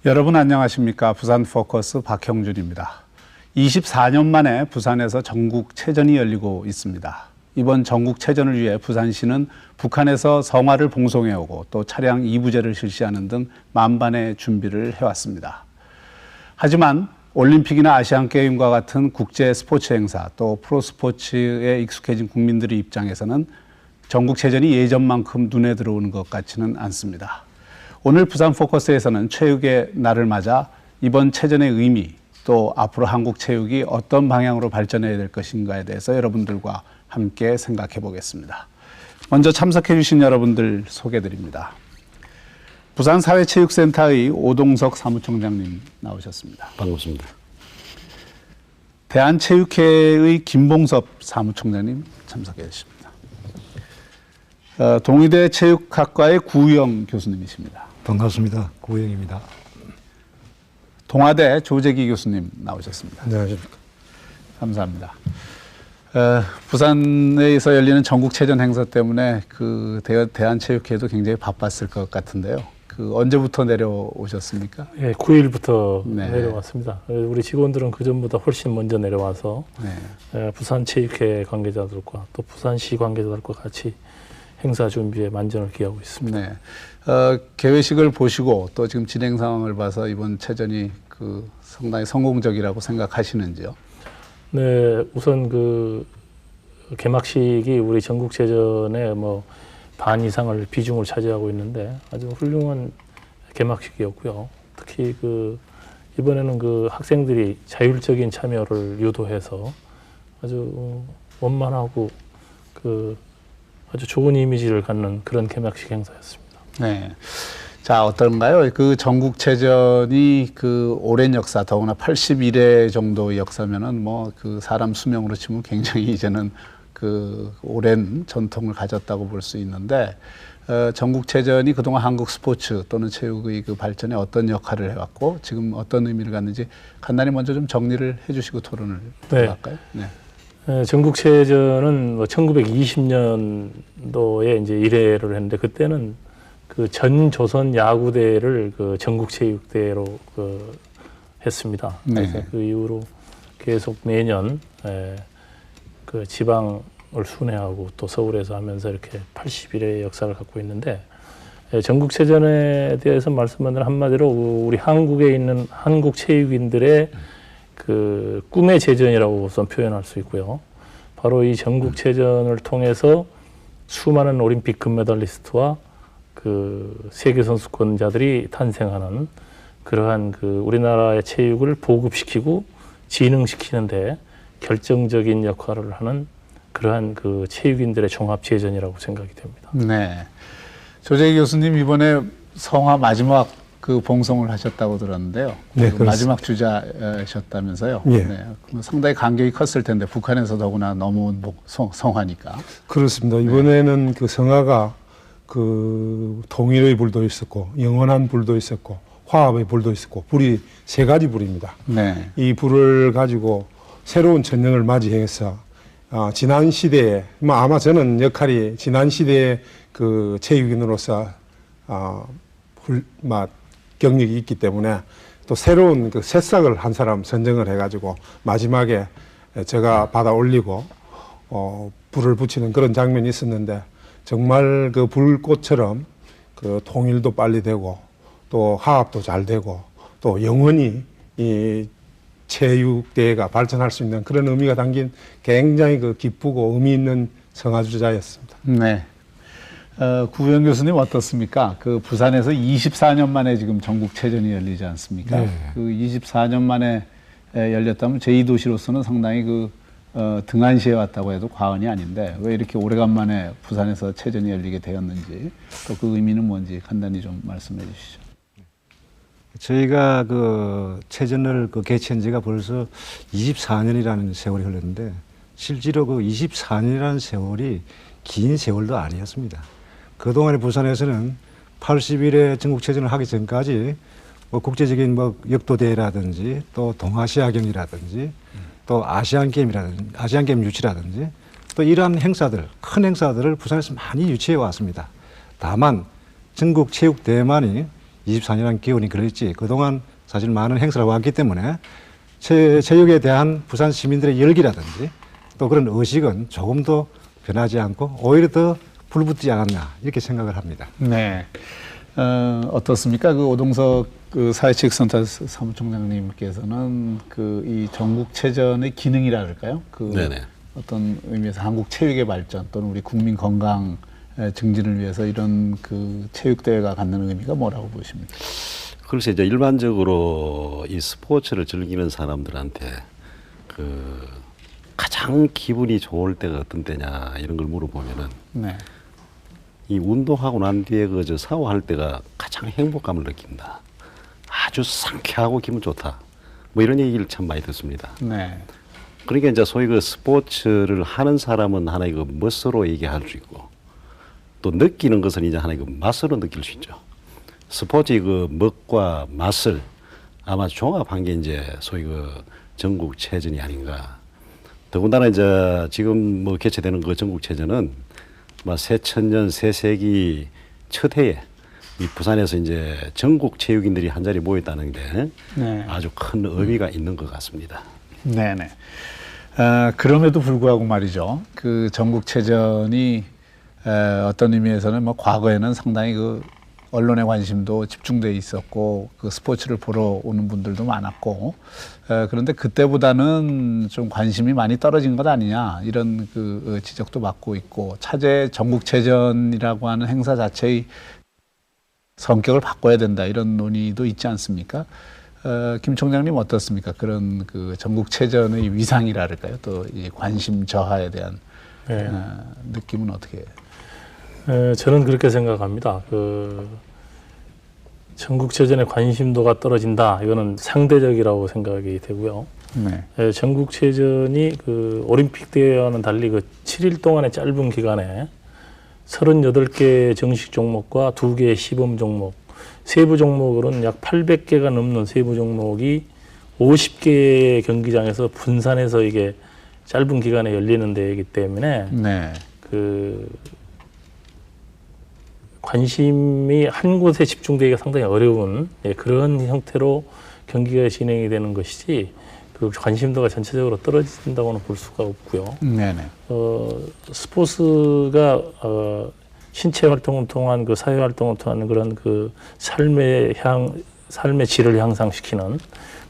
여러분 안녕하십니까? 부산 포커스 박형준입니다. 24년 만에 부산에서 전국체전이 열리고 있습니다. 이번 전국체전을 위해 부산시는 북한에서 성화를 봉송해오고 또 차량 2부제를 실시하는 등 만반의 준비를 해왔습니다. 하지만 올림픽이나 아시안게임과 같은 국제 스포츠 행사 또 프로스포츠에 익숙해진 국민들의 입장에서는 전국체전이 예전만큼 눈에 들어오는 것 같지는 않습니다. 오늘 부산 포커스에서는 체육의 날을 맞아 이번 체전의 의미 또 앞으로 한국 체육이 어떤 방향으로 발전해야 될 것인가에 대해서 여러분들과 함께 생각해 보겠습니다. 먼저 참석해 주신 여러분들 소개드립니다. 부산사회체육센터의 오동석 사무총장님 나오셨습니다. 반갑습니다. 대한체육회의 김봉섭 사무총장님 참석해 주십니다. 동의대 체육학과의 구영 교수님이십니다. 반갑습니다. 구영입니다. 동아대 조재기 교수님 나오셨습니다. 안녕하십니까. 감사합니다. 부산에서 열리는 전국체전 행사 때문에 그 대한체육회도 굉장히 바빴을 것 같은데요. 그 언제부터 내려오셨습니까? 예, 9일부터 네. 내려왔습니다. 우리 직원들은 그 전보다 훨씬 먼저 내려와서 네. 부산체육회 관계자들과 또 부산시 관계자들과 같이 행사 준비에 만전을 기하고 있습니다. 네. 개회식을 보시고 또 지금 진행 상황을 봐서 이번 체전이 그 상당히 성공적이라고 생각하시는지요? 네, 우선 그 개막식이 우리 전국체전의 뭐 반 이상을 비중을 차지하고 있는데 아주 훌륭한 개막식이었고요. 특히 그 이번에는 그 학생들이 자율적인 참여를 유도해서 아주 원만하고 그 아주 좋은 이미지를 갖는 그런 개막식 행사였습니다. 네. 자, 어떤가요? 그 전국체전이 그 오랜 역사, 더구나 81회 정도의 역사면은 뭐 그 사람 수명으로 치면 굉장히 이제는 그 오랜 전통을 가졌다고 볼 수 있는데, 전국체전이 그동안 한국 스포츠 또는 체육의 그 발전에 어떤 역할을 해왔고, 지금 어떤 의미를 갖는지 간단히 먼저 좀 정리를 해주시고 토론을 할까요? 네. 전국체전은 뭐 1920년도에 이제 1회를 했는데 그때는 그 전 조선 야구대를 그 전국체육대로 그 했습니다. 그래서 네. 그 이후로 계속 매년 그 지방을 순회하고 또 서울에서 하면서 이렇게 81회의 역사를 갖고 있는데 전국체전에 대해서 말씀드리면 한마디로 우리 한국에 있는 한국 체육인들의 그 꿈의 제전이라고 우선 표현할 수 있고요. 바로 이 전국체전을 통해서 수많은 올림픽 금메달리스트와 그 세계선수권자들이 탄생하는 그러한 그 우리나라의 체육을 보급시키고 진흥시키는데 결정적인 역할을 하는 그러한 그 체육인들의 종합제전이라고 생각이 됩니다. 네. 조재기 교수님 이번에 성화 마지막 그 봉송을 하셨다고 들었는데요. 네, 그 마지막 주자셨다면서요. 예. 네. 상당히 간격이 컸을 텐데 북한에서 더구나 넘어온 성화니까. 그렇습니다. 이번에는 그 성화가 그 통일의 불도 있었고 영원한 불도 있었고 화합의 불도 있었고 불이 세 가지 불입니다. 네. 이 불을 가지고 새로운 전쟁을 맞이해서 지난 시대에 아마 저는 역할이 지난 시대의 그 체육인으로서 경력이 있기 때문에 또 새로운 그 새싹을 한 사람 선정을 해가지고 마지막에 제가 받아 올리고 불을 붙이는 그런 장면이 있었는데 정말 그 불꽃처럼 그 통일도 빨리 되고 또 화합도 잘 되고 또 영원히 이 체육대회가 발전할 수 있는 그런 의미가 담긴 굉장히 그 기쁘고 의미 있는 성화주자였습니다. 네. 구영 교수님 어떻습니까? 그 부산에서 24년 만에 지금 전국체전이 열리지 않습니까? 네. 그 24년 만에 열렸다면 제2도시로서는 상당히 그 등한시해 왔다고 해도 과언이 아닌데 왜 이렇게 오래간만에 부산에서 체전이 열리게 되었는지 또 그 의미는 뭔지 간단히 좀 말씀해 주시죠. 저희가 그 체전을 그 개최한 지가 벌써 24년이라는 세월이 흘렀는데 실제로 그 24년이라는 세월이 긴 세월도 아니었습니다. 그동안에 부산에서는 81회 전국체전을 하기 전까지 뭐 국제적인 뭐 역도대회라든지 또 동아시아경이라든지 또 아시안게임 유치라든지 또 이러한 행사들, 큰 행사들을 부산에서 많이 유치해 왔습니다. 다만 전국체육대회만이 24년이라는 기원이 걸렸지. 그동안 사실 많은 행사를 왔기 때문에 체육에 대한 부산 시민들의 열기라든지 또 그런 의식은 조금 더 변하지 않고 오히려 더 불붙지 않았나 이렇게 생각을 합니다. 네. 어떻습니까? 그 오동석 그 사회체육센터 사무총장님께서는 그 이 전국체전의 기능이라 그럴까요? 그 네네. 어떤 의미에서 한국 체육의 발전 또는 우리 국민 건강 증진을 위해서 이런 그 체육대회가 갖는 의미가 뭐라고 보십니까? 글쎄 이제 일반적으로 이 스포츠를 즐기는 사람들한테 그 가장 기분이 좋을 때가 어떤 때냐 이런 걸 물어보면은 네. 이 운동하고 난 뒤에 그 저 샤워할 때가 가장 행복감을 느낀다. 아주 상쾌하고 기분 좋다. 뭐 이런 얘기를 참 많이 듣습니다. 네. 그러니까 이제 소위 그 스포츠를 하는 사람은 하나의 그 멋으로 얘기할 수 있고 또 느끼는 것은 이제 하나의 그 맛으로 느낄 수 있죠. 스포츠의 그 멋과 맛을 아마 종합한 게 이제 소위 그 전국체전이 아닌가. 더군다나 이제 지금 뭐 개최되는 그 전국체전은 뭐 새천년 새세기 첫 해에 이 부산에서 이제 전국 체육인들이 한 자리 모였다는 게 네. 아주 큰 의미가 있는 것 같습니다. 네네. 그럼에도 불구하고 말이죠. 그 전국체전이 어떤 의미에서는 뭐 과거에는 상당히 그 언론의 관심도 집중돼 있었고 그 스포츠를 보러 오는 분들도 많았고 그런데 그때보다는 좀 관심이 많이 떨어진 것 아니냐 이런 그 지적도 받고 있고 차제 전국체전이라고 하는 행사 자체의 성격을 바꿔야 된다 이런 논의도 있지 않습니까? 김 총장님 어떻습니까? 그런 그 전국체전의 위상이랄까요? 또 이 관심 저하에 대한 네. 느낌은 어떻게? 저는 그렇게 생각합니다. 그 전국체전의 관심도가 떨어진다. 이거는 상대적이라고 생각이 되고요. 네. 전국체전이 그 올림픽 대회와는 달리 그 7일 동안의 짧은 기간에 38개 정식 종목과 2개의 시범 종목, 세부 종목으로는 약 800개가 넘는 세부 종목이 50개의 경기장에서 분산해서 이게 짧은 기간에 열리는 대회이기 때문에 네. 그 관심이 한 곳에 집중되기가 상당히 어려운 그런 형태로 경기가 진행이 되는 것이지 그 관심도가 전체적으로 떨어진다고는 볼 수가 없고요. 네네. 스포츠가 신체 활동을 통한 그 사회 활동을 통한 그런 그 삶의 질을 향상시키는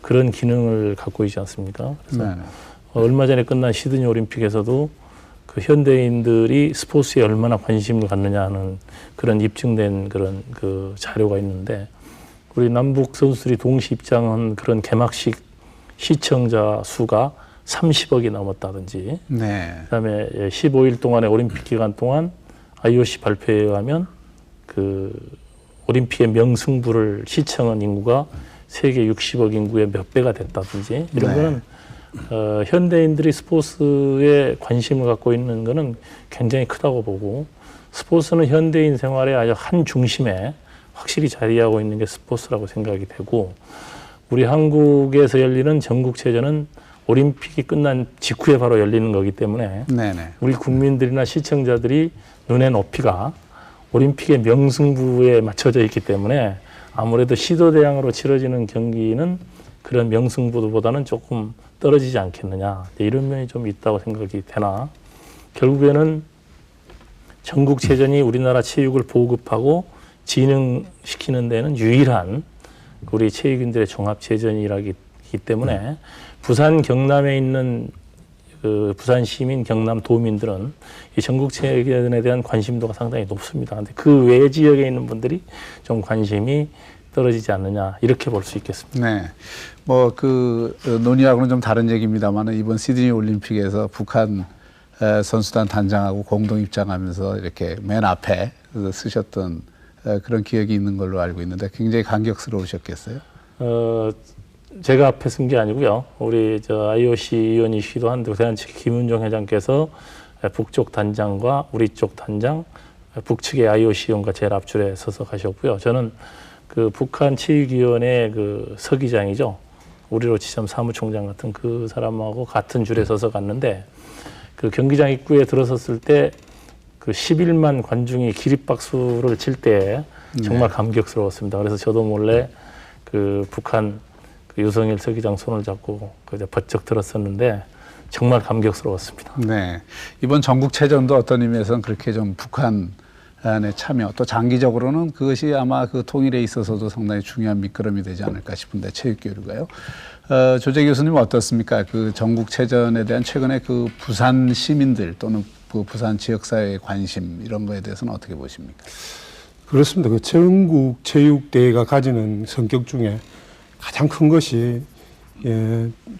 그런 기능을 갖고 있지 않습니까? 그래서 네네. 얼마 전에 끝난 시드니 올림픽에서도 그 현대인들이 스포츠에 얼마나 관심을 갖느냐 하는 그런 입증된 그런 그 자료가 있는데 우리 남북 선수들이 동시 입장한 그런 개막식 시청자 수가 30억이 넘었다든지 네. 그다음에 15일 동안의 올림픽 기간 동안 IOC 발표에 의하면 그 올림픽의 명승부를 시청한 인구가 세계 60억 인구의 몇 배가 됐다든지 이런 네. 거는 현대인들이 스포츠에 관심을 갖고 있는 거는 굉장히 크다고 보고 스포츠는 현대인 생활의 아주 한 중심에 확실히 자리하고 있는 게 스포츠라고 생각이 되고 우리 한국에서 열리는 전국체전은 올림픽이 끝난 직후에 바로 열리는 거기 때문에 네네. 우리 국민들이나 시청자들이 눈의 높이가 올림픽의 명승부에 맞춰져 있기 때문에 아무래도 시도대항으로 치러지는 경기는 그런 명승부보다는 조금 떨어지지 않겠느냐 이런 면이 좀 있다고 생각이 되나 결국에는 전국체전이 우리나라 체육을 보급하고 진흥시키는 데는 유일한 우리 체육인들의 종합체전이라기 때문에 부산 경남에 있는 그 부산 시민 경남 도민들은 이 전국체전에 대한 관심도가 상당히 높습니다. 그런데 그 외 지역에 있는 분들이 좀 관심이 떨어지지 않느냐 이렇게 볼 수 있겠습니다. 네. 뭐 그 논의하고는 좀 다른 얘기입니다만 이번 시드니 올림픽에서 북한 선수단 단장하고 공동 입장하면서 이렇게 맨 앞에 쓰셨던 그런 기억이 있는 걸로 알고 있는데 굉장히 감격스러우셨겠어요? 제가 앞에 쓴 게 아니고요. 우리 저 IOC 위원이시기도 한데 대한측 김은종 회장께서 북쪽 단장과 우리 쪽 단장, 북측의 IOC 위원과 제일 앞줄에 서서 가셨고요. 저는 그 북한 체육위원회 그 서기장이죠. 우리로 치자면 사무총장 같은 그 사람하고 같은 줄에 서서 갔는데 그 경기장 입구에 들어섰을 때 그 11만 관중이 기립박수를 칠 때 정말 감격스러웠습니다. 그래서 저도 몰래 그 북한 그 유성일 서기장 손을 잡고 그저 번쩍 들었었는데 정말 감격스러웠습니다. 네. 이번 전국체전도 어떤 의미에서는 그렇게 좀 북한의 참여, 또 장기적으로는 그것이 아마 그 통일에 있어서도 상당히 중요한 밑거름이 되지 않을까 싶은데, 체육교류가요. 조재 교수님 어떻습니까? 그 전국체전에 대한 최근에 그 부산 시민들 또는 그 부산 지역사회의 관심, 이런 거에 대해서는 어떻게 보십니까? 그렇습니다. 그 전국체육대회가 가지는 성격 중에 가장 큰 것이,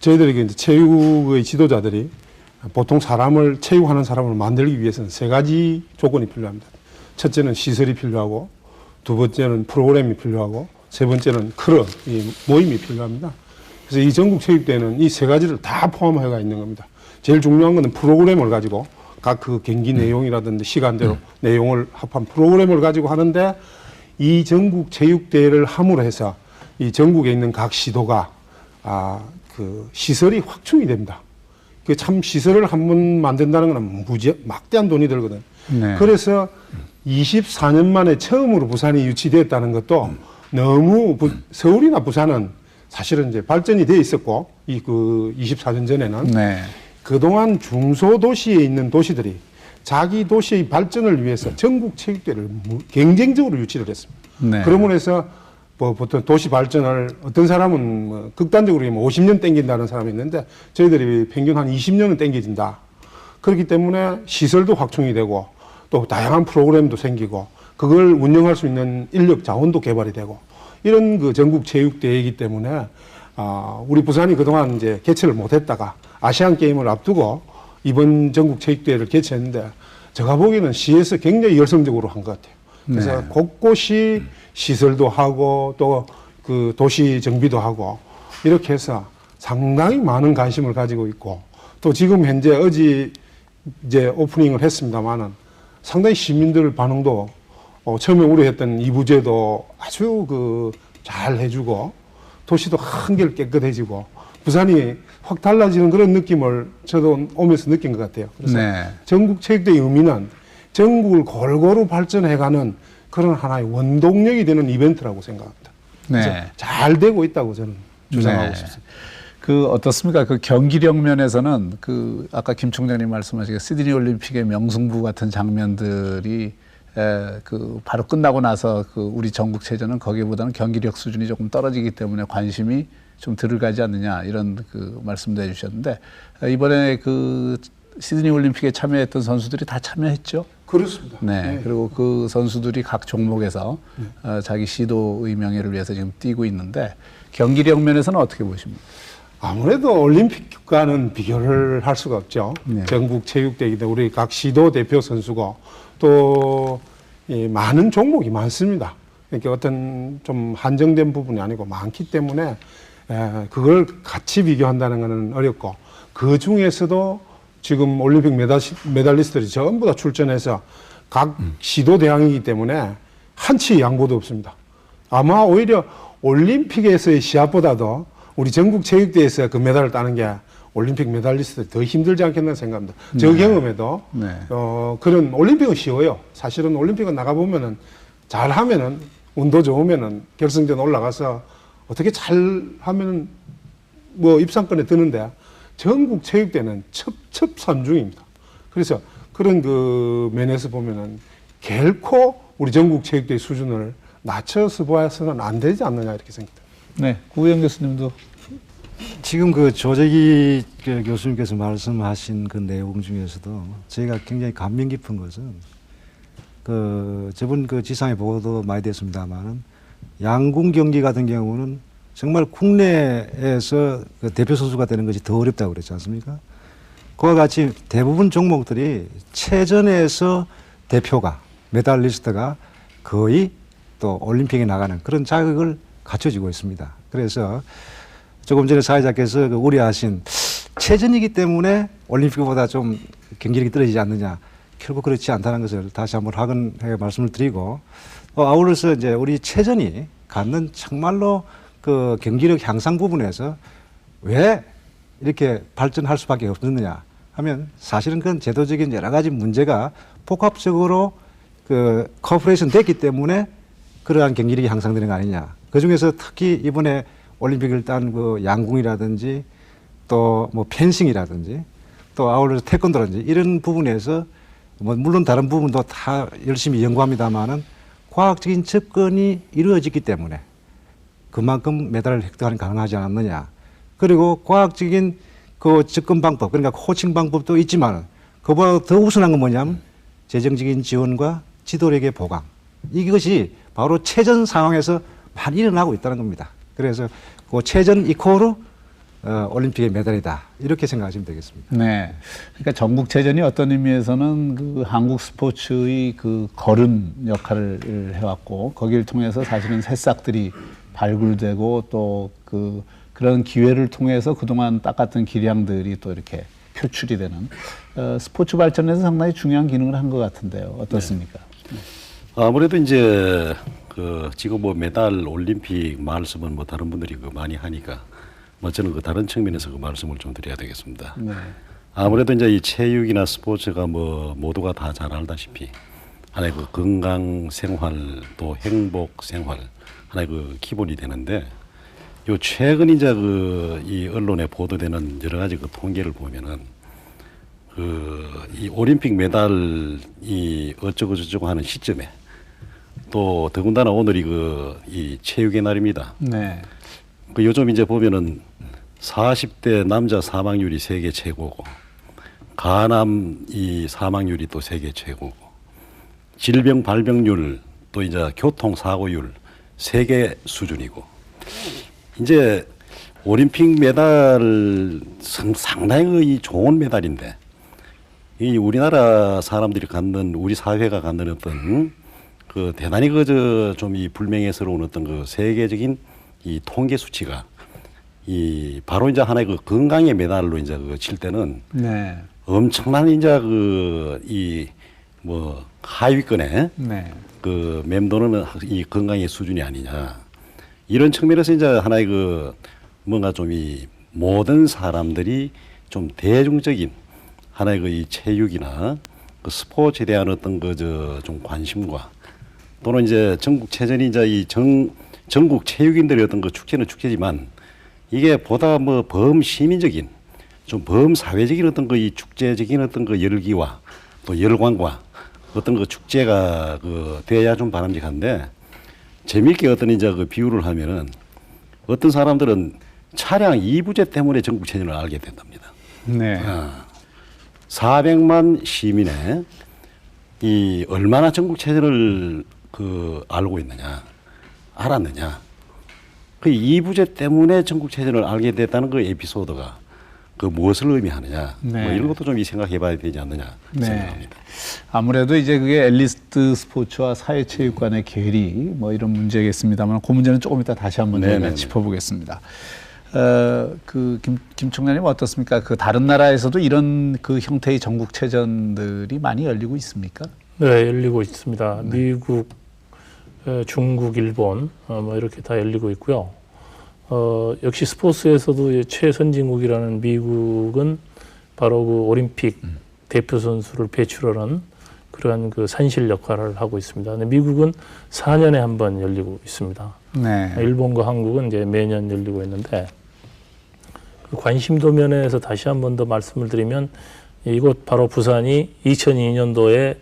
저희들에게 이제 체육의 지도자들이 보통 사람을, 체육하는 사람을 만들기 위해서는 세 가지 조건이 필요합니다. 첫째는 시설이 필요하고, 두 번째는 프로그램이 필요하고, 세 번째는 그런 모임이 필요합니다. 그래서 이 전국체육대회는 이 세 가지를 다 포함해가 있는 겁니다. 제일 중요한 것은 프로그램을 가지고 각 그 경기 내용이라든지 시간대로 내용을 합한 프로그램을 가지고 하는데, 이 전국체육대회를 함으로 해서 이 전국에 있는 각 시도가 그 시설이 확충이 됩니다. 그 참 시설을 한번 만든다는 것은 막대한 돈이 들거든. 네. 그래서 24년 만에 처음으로 부산이 유치되었다는 것도 너무 서울이나 부산은 사실은 이제 발전이 돼 있었고, 이 그 24년 전에는 네. 그동안 중소도시에 있는 도시들이 자기 도시의 발전을 위해서 전국체육대회를 경쟁적으로 유치를 했습니다. 네. 그러므로 해서 뭐 보통 도시 발전을 어떤 사람은 뭐 극단적으로 50년 땡긴다는 사람이 있는데, 저희들이 평균 한 20년은 땡겨진다. 그렇기 때문에 시설도 확충이 되고 또 다양한 프로그램도 생기고 그걸 운영할 수 있는 인력 자원도 개발이 되고, 이런 그 전국체육대회이기 때문에 우리 부산이 그동안 이제 개최를 못했다가 아시안 게임을 앞두고 이번 전국체육대회를 개최했는데, 제가 보기에는 시에서 굉장히 열성적으로 한 것 같아요. 그래서 네. 곳곳이 시설도 하고 또 그 도시 정비도 하고 이렇게 해서 상당히 많은 관심을 가지고 있고, 또 지금 현재 어제 이제 오프닝을 했습니다만은 상당히 시민들 반응도 처음에 우려했던 이부제도 아주 그 잘 해주고, 도시도 한결 깨끗해지고, 부산이 확 달라지는 그런 느낌을 저도 오면서 느낀 것 같아요. 그래서 네. 전국체육대회 의미는 전국을 골고루 발전해가는 그런 하나의 원동력이 되는 이벤트라고 생각합니다. 그래서 네. 잘 되고 있다고 저는 주장하고 네. 싶습니다. 그 어떻습니까? 그 경기력 면에서는 그 아까 김 총장님 말씀하신 시드니 올림픽의 명승부 같은 장면들이 그 바로 끝나고 나서 그 우리 전국체전은 거기보다는 경기력 수준이 조금 떨어지기 때문에 관심이 좀 덜 가지 않느냐, 이런 그 말씀도 해주셨는데, 이번에 그 시드니 올림픽에 참여했던 선수들이 다 참여했죠? 그렇습니다. 네. 그리고 그 선수들이 각 종목에서 자기 시도의 명예를 위해서 지금 뛰고 있는데, 경기력 면에서는 어떻게 보십니까? 아무래도 올림픽과는 비교를 할 수가 없죠. 네. 전국체육대회인데 우리 각 시도 대표 선수고 또 많은 종목이 많습니다. 그러니까 어떤 좀 한정된 부분이 아니고 많기 때문에 그걸 같이 비교한다는 것은 어렵고, 그 중에서도 지금 올림픽 메달리스트들이 전부 다 출전해서 각 시도 대항이기 때문에 한치 양보도 없습니다. 아마 오히려 올림픽에서의 시합보다도 우리 전국체육대회에서 그 메달을 따는 게 올림픽 메달리스트들이 더 힘들지 않겠나 생각합니다. 저 경험에도 네. 그런 올림픽은 쉬워요. 사실은 올림픽은 나가보면은 잘하면은 운도 좋으면은 결승전 올라가서 어떻게 잘 하면은 뭐 입상권에 드는데, 전국체육대회는 첩첩산중입니다. 그래서 그런 그 면에서 보면은 결코 우리 전국체육대회 수준을 낮춰서 봐서는 안 되지 않느냐, 이렇게 생각합니다. 네. 구우영 교수님도. 지금 그 조재기 교수님께서 말씀하신 그 내용 중에서도 저희가 굉장히 감명 깊은 것은, 그 저번 그 지상에 보고도 많이 됐습니다만은 양궁 경기 같은 경우는 정말 국내에서 그 대표 선수가 되는 것이 더 어렵다고 그랬지 않습니까? 그와 같이 대부분 종목들이 체전에서 대표가, 메달리스트가 거의 또 올림픽에 나가는 그런 자격을 갖춰지고 있습니다. 그래서 조금 전에 사회자께서 그 우려하신 체전이기 때문에 올림픽보다 좀 경기력이 떨어지지 않느냐, 결국 그렇지 않다는 것을 다시 한번 확인해 말씀을 드리고, 아울러서 이제 우리 체전이 갖는 정말로 그 경기력 향상 부분에서 왜 이렇게 발전할 수밖에 없느냐 하면, 사실은 그건 제도적인 여러 가지 문제가 복합적으로 그 코퍼레이션 됐기 때문에 그러한 경기력이 향상되는 거 아니냐. 그 중에서 특히 이번에 올림픽을 딴 그 양궁이라든지 또 뭐 펜싱이라든지 또 아울러서 태권도라든지 이런 부분에서 뭐 물론 다른 부분도 다 열심히 연구합니다만은 과학적인 접근이 이루어졌기 때문에 그만큼 메달을 획득하는 가능하지 않았느냐. 그리고 과학적인 그 접근 방법, 그러니까 코칭 방법도 있지만 그보다 더 우선한 건 뭐냐면 재정적인 지원과 지도력의 보강. 이것이 바로 체전 상황에서 많이 일어나고 있다는 겁니다. 그래서 그 체전 이코르 올림픽의 메달이다. 이렇게 생각하시면 되겠습니다. 네. 그러니까 전국체전이 어떤 의미에서는 그 한국 스포츠의 그 거른 역할을 해왔고 거기를 통해서 사실은 새싹들이 발굴되고 또 그런 기회를 통해서 그동안 닦았던 기량들이 또 이렇게 표출이 되는 스포츠 발전에서 상당히 중요한 기능을 한 것 같은데요. 어떻습니까? 네. 아무래도 이제 지금 뭐 메달 올림픽 말씀은 뭐 다른 분들이 많이 하니까 뭐 저는 다른 측면에서 말씀을 좀 드려야 되겠습니다. 네. 아무래도 이제 이 체육이나 스포츠가 뭐 모두가 다 잘 알다시피 하나의 건강 생활 또 행복 생활 하나의 기본이 되는데 요 최근 이제 이 언론에 보도되는 여러 가지 통계를 보면은 이 올림픽 메달이 어쩌고 저쩌고 하는 시점에 또 더군다나 오늘이 이 체육의 날입니다. 네. 요즘 이제 보면은 40대 남자 사망률이 세계 최고고 간암 이 사망률이 또 세계 최고고 질병 발병률 또 이제 교통 사고율 세계 수준이고 이제 올림픽 메달 상당히 좋은 메달인데 이 우리나라 사람들이 갖는 우리 사회가 갖는 어떤 대단히 좀 이 불명예스러운 어떤 세계적인 이 통계 수치가 바로 이제 하나의 건강의 메달로 이제 칠 때는 네. 엄청난 이제 뭐 하위권에 네. 맴도는 이 건강의 수준이 아니냐 이런 측면에서 이제 하나의 뭔가 좀 이 모든 사람들이 좀 대중적인 하나의 이 체육이나 스포츠에 대한 어떤 좀 관심과 또는 이제 전국체전이 이제 이 전국 체육인들의 어떤 축제는 축제지만 이게 보다 뭐 범시민적인 좀 범사회적인 어떤 이 축제적인 어떤 열기와 또 열광과 어떤 축제가 돼야 좀 바람직한데 재미있게 어떤 이제 비유를 하면은 어떤 사람들은 차량 2부제 때문에 전국체전을 알게 된답니다. 네. 400만 시민의 얼마나 전국체전을 알고 있느냐, 알았느냐. 2부제 때문에 전국체전을 알게 됐다는 에피소드가 무엇을 의미하느냐. 네. 뭐 이런 것도 좀 생각해 봐야 되지 않느냐 네. 생각합니다. 아무래도 이제 그게 엘리트 스포츠와 사회체육관의 괴리 뭐 이런 문제겠습니다만 그 문제는 조금 이따 다시 한번 저희가 짚어보겠습니다. 김 총장님 어떻습니까? 다른 나라에서도 이런 형태의 전국체전들이 많이 열리고 있습니까? 네, 열리고 있습니다. 네. 미국, 중국, 일본 뭐 이렇게 다 열리고 있고요. 역시 스포츠에서도 최선진국이라는 미국은 바로 올림픽 대표 선수를 배출하는 그러한 산실 역할을 하고 있습니다. 근데 미국은 4년에 한 번 열리고 있습니다. 네. 일본과 한국은 이제 매년 열리고 있는데 관심도 면에서 다시 한 번 더 말씀을 드리면 이곳 바로 부산이 2002년도에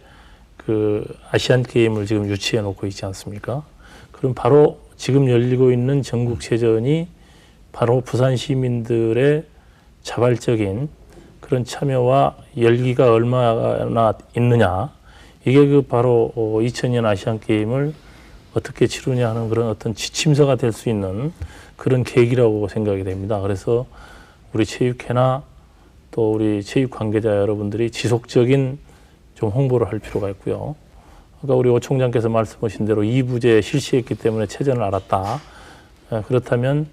아시안 게임을 지금 유치해 놓고 있지 않습니까? 그럼 바로 지금 열리고 있는 전국체전이 바로 부산 시민들의 자발적인 그런 참여와 열기가 얼마나 있느냐. 이게 바로 2002년 아시안 게임을 어떻게 치르냐 하는 그런 어떤 지침서가 될 수 있는 그런 계기라고 생각이 됩니다. 그래서 우리 체육회나 또 우리 체육 관계자 여러분들이 지속적인 좀 홍보를 할 필요가 있고요. 아까 우리 오 총장께서 말씀하신 대로 2부제 실시했기 때문에 체전을 알았다. 그렇다면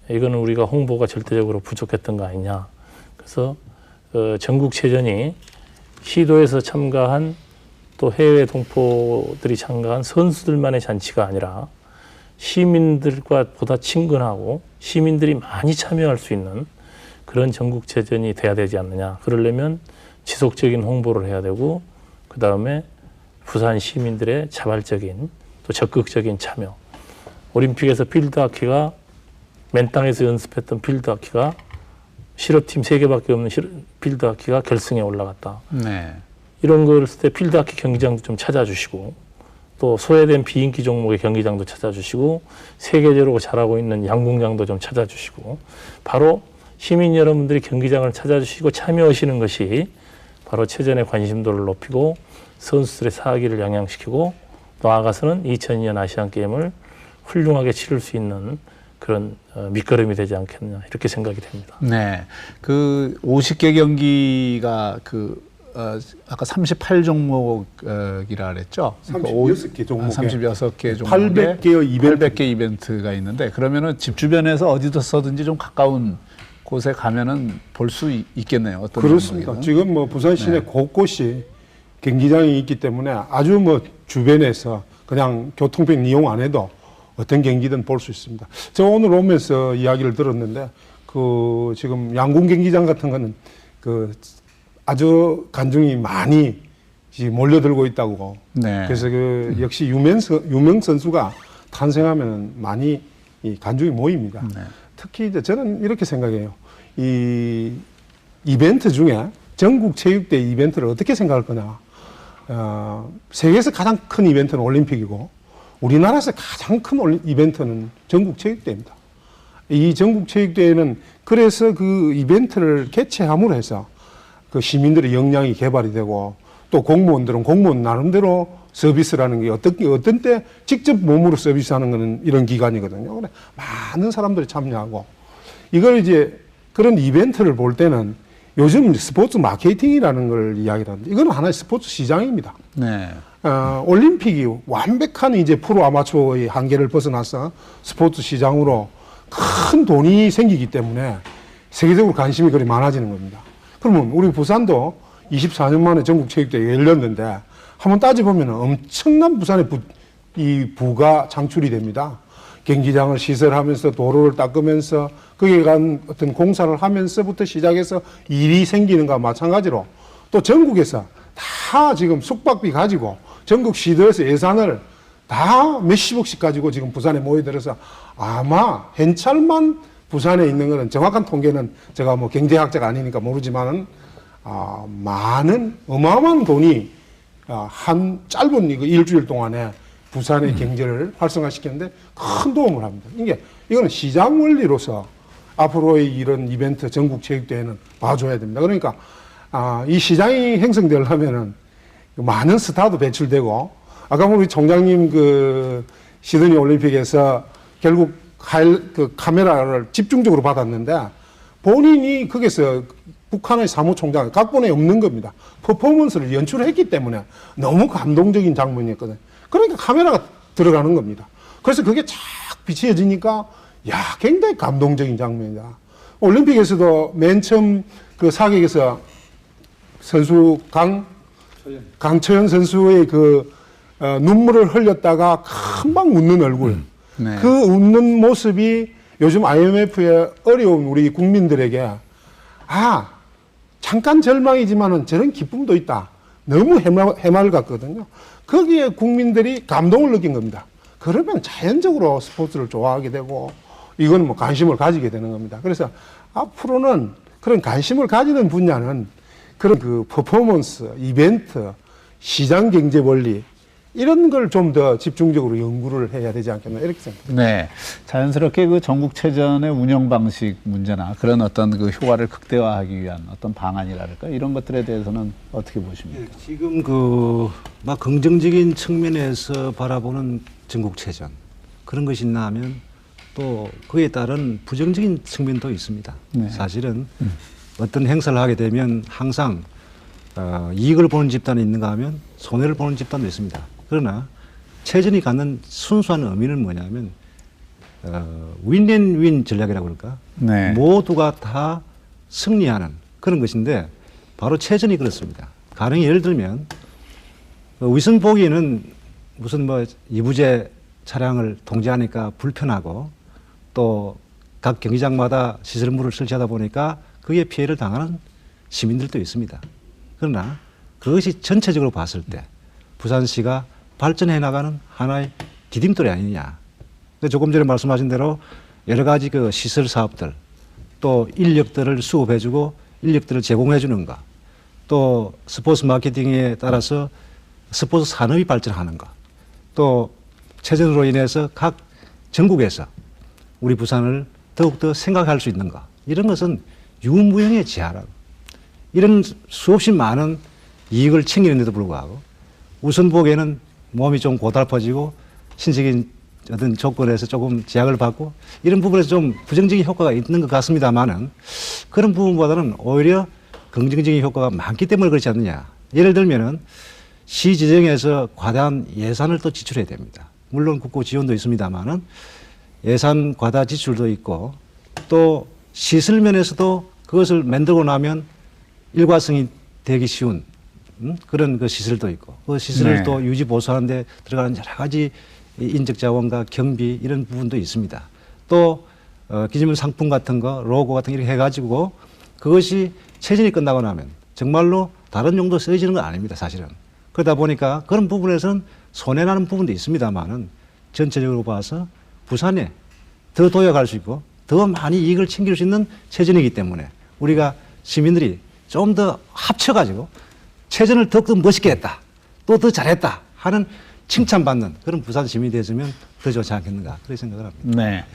이거는 우리가 홍보가 절대적으로 부족했던 거 아니냐. 그래서 전국체전이 시도에서 참가한 또 해외 동포들이 참가한 선수들만의 잔치가 아니라 시민들과 보다 친근하고 시민들이 많이 참여할 수 있는 그런 전국체전이 돼야 되지 않느냐. 그러려면 지속적인 홍보를 해야 되고 그 다음에 부산 시민들의 자발적인 또 적극적인 참여. 올림픽에서 필드하키가 맨 땅에서 연습했던 필드하키가 실업팀 3개밖에 없는 필드하키가 결승에 올라갔다. 네. 이런 걸 했을 때 필드하키 경기장도 좀 찾아주시고 또 소외된 비인기 종목의 경기장도 찾아주시고 세계적으로 잘하고 있는 양궁장도 좀 찾아주시고 바로 시민 여러분들이 경기장을 찾아주시고 참여하시는 것이 바로 체전의 관심도를 높이고 선수들의 사기를 양양시키고 나아가서는 2002년 아시안게임을 훌륭하게 치를 수 있는 그런 밑거름이 되지 않겠느냐 이렇게 생각이 됩니다. 네. 그 50개 경기가 아까 38종목이라 그랬죠? 36개 종목에 36개 종목에 800개 이벤트가 있는데 그러면은 집 주변에서 어디서든지 좀 가까운 곳에 가면은 볼 수 있겠네요. 어떤 그렇습니다. 종목이든. 지금 뭐 부산 시내 곳곳이 경기장이 있기 때문에 아주 뭐 주변에서 그냥 교통편 이용 안 해도 어떤 경기든 볼 수 있습니다. 제가 오늘 오면서 이야기를 들었는데 지금 양궁 경기장 같은 거는 아주 관중이 많이 지금 몰려들고 있다고. 네. 그래서 역시 유명 선수가 탄생하면 많이 이 관중이 모입니다. 네. 특히 이제 저는 이렇게 생각해요. 이 이벤트 중에 전국 체육대 이벤트를 어떻게 생각할 거냐. 세계에서 가장 큰 이벤트는 올림픽이고 우리나라에서 가장 큰 이벤트는 전국 체육대입니다. 이 전국 체육대회는 그래서 그 이벤트를 개최함으로 해서 그 시민들의 역량이 개발이 되고 또 공무원들은 공무원 나름대로 서비스라는 게 어떤 때 직접 몸으로 서비스하는 거는 이런 기간이거든요. 그래 많은 사람들이 참여하고 이걸 이제 그런 이벤트를 볼 때는 요즘 스포츠 마케팅이라는 걸 이야기를 하는데 이건 하나의 스포츠 시장입니다. 네. 올림픽이 완벽한 이제 프로 아마추어의 한계를 벗어나서 스포츠 시장으로 큰 돈이 생기기 때문에 세계적으로 관심이 그리 많아지는 겁니다. 그러면 우리 부산도 24년 만에 전국체육대회가 열렸는데 한번 따져보면 엄청난 부산의 부가 창출이 됩니다. 경기장을 시설하면서 도로를 닦으면서 거기에 간 어떤 공사를 하면서부터 시작해서 일이 생기는 것과 마찬가지로 또 전국에서 다 지금 숙박비 가지고 전국 시도에서 예산을 다 몇십억씩 가지고 지금 부산에 모여들어서 아마 현찰만 부산에 있는 거는 정확한 통계는 제가 뭐 경제학자가 아니니까 모르지만은 많은 어마어마한 돈이 한 짧은 이거 일주일 동안에 부산의 경제를 활성화시키는데 큰 도움을 합니다. 이거는 시장 원리로서 앞으로의 이런 이벤트 전국 체육대회는 봐줘야 됩니다. 그러니까 이 시장이 형성되려면은 많은 스타도 배출되고 아까 우리 총장님 시드니 올림픽에서 결국 카메라를 집중적으로 받았는데 본인이 거기서 북한의 사무총장 각본에 없는 겁니다. 퍼포먼스를 연출했기 때문에 너무 감동적인 장면이었거든요. 그러니까 카메라가 들어가는 겁니다. 그래서 그게 쫙 비춰지니까 굉장히 감동적인 장면이다. 올림픽에서도 맨 처음 사격에서 선수 강처연 선수의 눈물을 흘렸다가 금방 웃는 얼굴. 네. 그 웃는 모습이 요즘 IMF의 어려운 우리 국민들에게 잠깐 절망이지만은 저런 기쁨도 있다. 너무 해맑았거든요. 거기에 국민들이 감동을 느낀 겁니다. 그러면 자연적으로 스포츠를 좋아하게 되고 이거는 뭐 관심을 가지게 되는 겁니다. 그래서 앞으로는 그런 관심을 가지는 분야는 그런 퍼포먼스, 이벤트, 시장 경제 원리 이런 걸 좀 더 집중적으로 연구를 해야 되지 않겠나 이렇게 생각합니다. 네. 자연스럽게 전국체전의 운영 방식 문제나 그런 어떤 효과를 극대화하기 위한 어떤 방안이랄까 이런 것들에 대해서는 어떻게 보십니까? 지금 막 긍정적인 측면에서 바라보는 전국체전 그런 것이 있나 하면 또 그에 따른 부정적인 측면도 있습니다. 네. 사실은 어떤 행사를 하게 되면 항상 이익을 보는 집단이 있는가 하면 손해를 보는 집단도 있습니다. 그러나 체전이 갖는 순수한 의미는 뭐냐면 윈앤윈 전략이라고 그럴까? 네. 모두가 다 승리하는 그런 것인데 바로 체전이 그렇습니다. 가령 예를 들면 위선 보기에는 무슨 이부제 차량을 통제하니까 불편하고 또 각 경기장마다 시설물을 설치하다 보니까 그에 피해를 당하는 시민들도 있습니다. 그러나 그것이 전체적으로 봤을 때 부산시가 발전해 나가는 하나의 디딤돌이 아니냐. 조금 전에 말씀하신 대로 여러 가지 그 시설 사업들, 또 인력들을 수급해주고 인력들을 제공해주는가, 또 스포츠 마케팅에 따라서 스포츠 산업이 발전하는가, 또 체전으로 인해서 각 전국에서 우리 부산을 더욱더 생각할 수 있는가, 이런 것은 유무형의 지하라고. 이런 수없이 많은 이익을 챙기는데도 불구하고 우선 보기에는 몸이 좀 고달퍼지고 신체적인 어떤 조건에서 조금 제약을 받고 이런 부분에서 좀 부정적인 효과가 있는 것 같습니다만은 그런 부분보다는 오히려 긍정적인 효과가 많기 때문에 그렇지 않느냐. 예를 들면은 시 지정에서 과다한 예산을 또 지출해야 됩니다. 물론 국고 지원도 있습니다만은 예산 과다 지출도 있고 또 시설 면에서도 그것을 만들고 나면 일과성이 되기 쉬운 그런 그 시설도 있고 그 시설을 네. 또 유지 보수하는 데 들어가는 여러 가지 인적 자원과 경비 이런 부분도 있습니다. 또 기념 상품 같은 거, 로고 같은 거 이렇게 해가지고 그것이 체전이 끝나고 나면 정말로 다른 용도에 쓰여지는 건 아닙니다, 사실은. 그러다 보니까 그런 부분에서는 손해나는 부분도 있습니다만은 전체적으로 봐서 부산에 더 도약할 수 있고 더 많이 이익을 챙길 수 있는 체전이기 때문에 우리가 시민들이 좀 더 합쳐가지고 체전을 더욱더 멋있게 했다, 또 더 잘했다 하는 칭찬받는 그런 부산 시민이 됐으면 더 좋지 않겠는가 그렇게 생각을 합니다. 네.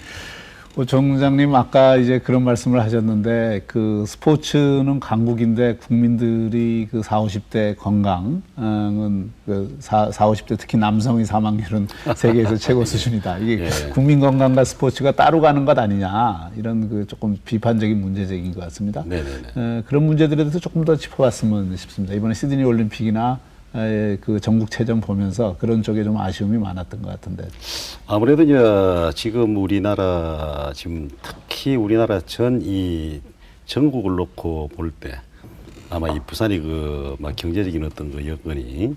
정장님 아까 이제 그런 말씀을 하셨는데 그 스포츠는 강국인데 국민들이 그 40, 50대 건강은 그 40, 50대 특히 남성의 사망률은 세계에서 최고 수준이다. 이게 국민 건강과 스포츠가 따로 가는 것 아니냐 이런 그 조금 비판적인 문제적인 것 같습니다. 그런 문제들에 대해서 조금 더 짚어봤으면 싶습니다. 이번에 시드니 올림픽이나 그 전국체전 보면서 그런 쪽에 좀 아쉬움이 많았던 것 같은데. 아무래도 이제 지금 우리나라 지금 특히 우리나라 전 이 전국을 놓고 볼 때 아마 이 부산이 그 막 경제적인 어떤 그 여건이